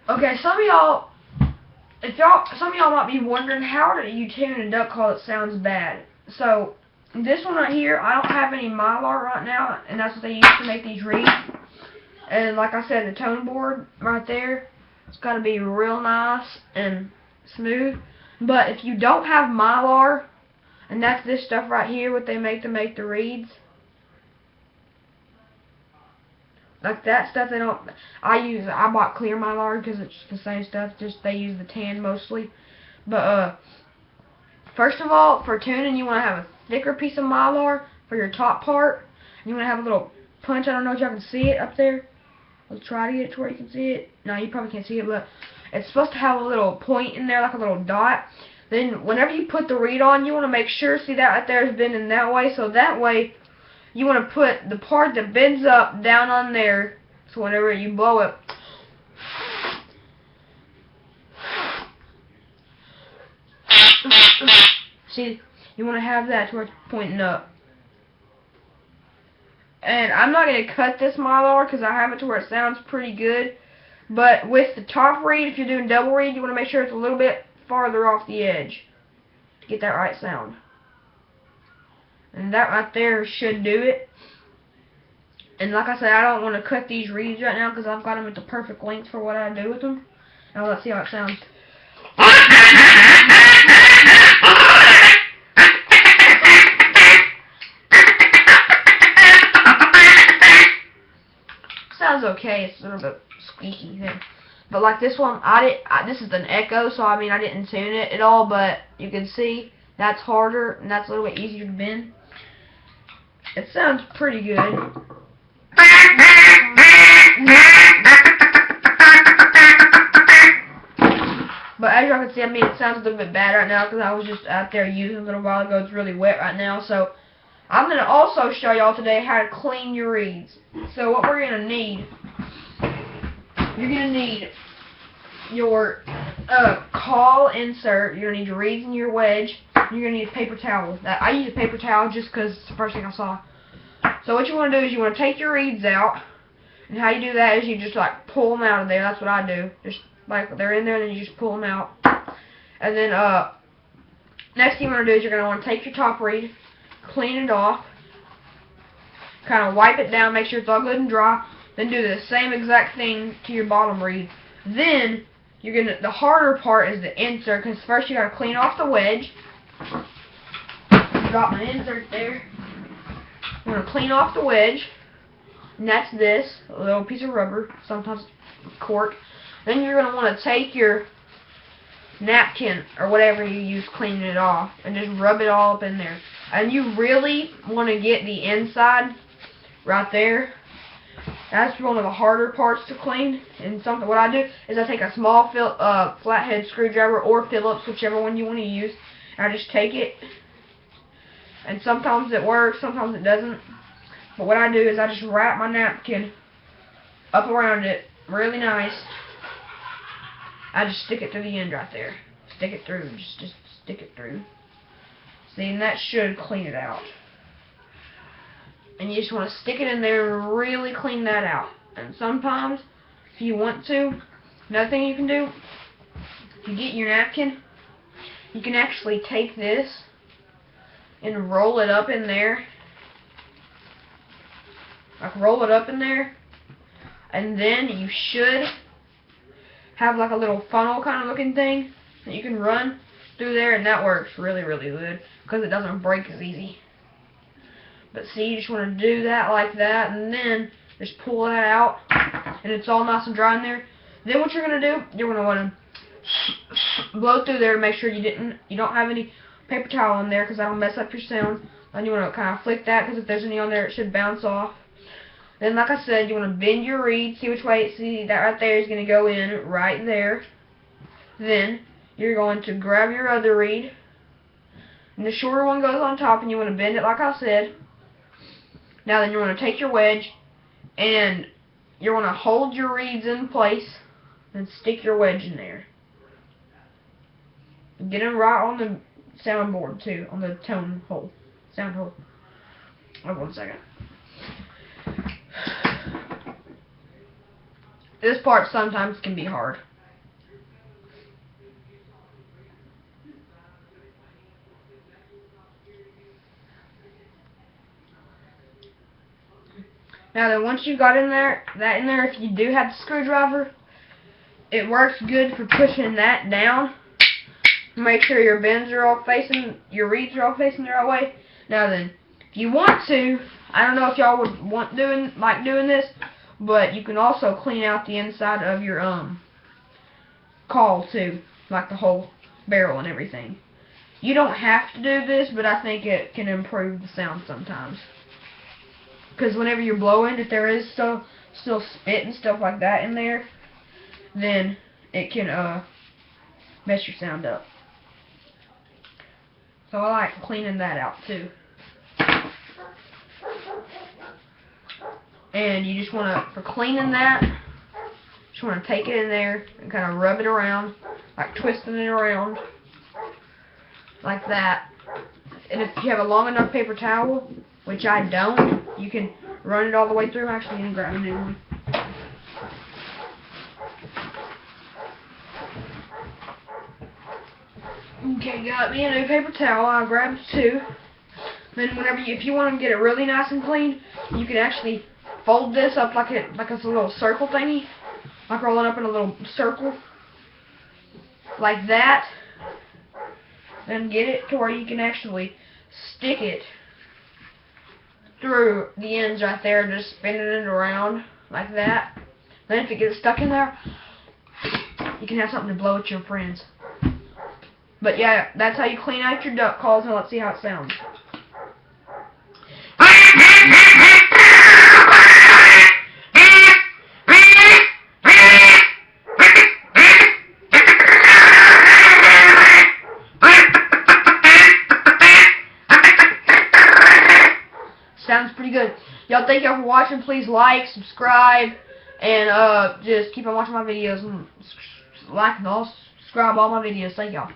Okay, some of y'all might be wondering, how do you tune a duck call that sounds bad? So, this one right here, I don't have any Mylar right now, and that's what they use to make these reeds. And like I said, the tone board right there, it's got to be real nice and smooth. But if you don't have Mylar, and that's this stuff right here, what they make to make the reeds, like that stuff, they don't. I bought clear Mylar because it's the same stuff. Just they use the tan mostly. But first of all, for tuning, you want to have a thicker piece of Mylar for your top part. You want to have a little punch. I don't know if y'all can see it up there. Let's try to get it to where you can see it. No, you probably can't see it, but it's supposed to have a little point in there, like a little dot. Then whenever you put the reed on, you want to make sure, see that right there is bending that way, so that way you want to put the part that bends up down on there, so whenever you blow it, see, you want to have that to where it's pointing up. And I'm not going to cut this Mylar because I have it to where it sounds pretty good. But with the top reed, if you're doing double reed, you want to make sure it's a little bit farther off the edge to get that right sound. And that right there should do it. And like I said, I don't want to cut these reeds right now because I've got them at the perfect length for what I do with them. Now let's see how it sounds. Sounds okay. It's a little bit squeaky thing. But like this one, this is an echo, so I mean I didn't tune it at all, but you can see that's harder and that's a little bit easier to bend. It sounds pretty good. But as y'all can see, I mean, it sounds a little bit bad right now because I was just out there using it a little while ago. It's really wet right now, so I'm going to also show y'all today how to clean your reeds. So what we're going to need, you're going to need your call insert, you're going to need your reeds and your wedge, you're going to need a paper towel. I use a paper towel just because it's the first thing I saw. So what you want to do is you want to take your reeds out, and how you do that is you just like pull them out of there. That's what I do. Just like they're in there, and then you just pull them out. And then next thing you want to do is you're going to want to take your top reed, clean it off, kind of wipe it down, make sure it's all good and dry, then do the same exact thing to your bottom reed. Then the harder part is the insert, because first you got to clean off the wedge. Drop my insert there. I'm going to clean off the wedge, and that's this, a little piece of rubber, sometimes cork. Then you're going to want to take your napkin or whatever you use cleaning it off and just rub it all up in there. And you really want to get the inside right there. That's one of the harder parts to clean. And what I do is I take a small flathead screwdriver or Phillips, whichever one you want to use, and I just take it. And sometimes it works, sometimes it doesn't. But what I do is I just wrap my napkin up around it really nice. I just stick it through the end right there. Stick it through. Just stick it through. See, and that should clean it out. And you just want to stick it in there and really clean that out. And sometimes, if you want to, another thing you can do, if you get your napkin, you can actually take this and roll it up in there. Like roll it up in there. And then you should have like a little funnel kind of looking thing that you can run through there, and that works really, really good because it doesn't break as easy. But see, you just want to do that like that, and then just pull that out, and it's all nice and dry in there. Then what you're going to do, you're going to want to blow through there to make sure you don't have any paper towel in there because that'll mess up your sound. Then you want to kind of flick that because if there's any on there, it should bounce off. Then, like I said, you want to bend your reed, see which way, see that right there is going to go in right there. Then, you're going to grab your other reed, and the shorter one goes on top, and you want to bend it like I said. Now then, you want to take your wedge, and you want to hold your reeds in place, and stick your wedge in there. Get them right on the soundboard, too, on the tone hole, sound hole. Wait 1 second. This part sometimes can be hard. Now then, once you got that in there, if you do have the screwdriver, it works good for pushing that down. Make sure your bends are all facing, your reeds are all facing the right way. Now then, if you want to, I don't know if y'all would like doing this, but you can also clean out the inside of your caul too, like the whole barrel and everything. You don't have to do this, but I think it can improve the sound sometimes. Because whenever you're blowing, if there is still spit and stuff like that in there, then it can mess your sound up. So I like cleaning that out too. And you just want to, for cleaning that, just want to take it in there and kind of rub it around, like twisting it around, like that. And if you have a long enough paper towel, which I don't, you can run it all the way through. Actually, and grab a new one. Okay, got me a new paper towel. I grabbed two. Then if you want to get it really nice and clean, you can actually fold this up like it's a little circle thingy, like roll it up in a little circle, like that. Then get it to where you can actually stick it through the ends right there, just spinning it around like that. Then if it gets stuck in there, you can have something to blow at your friends. But yeah, that's how you clean out your duck calls, and let's see how it sounds. Sounds pretty good. Y'all, thank y'all for watching. Please like, subscribe, and just keep on watching my videos and like and all subscribe all my videos. Thank y'all.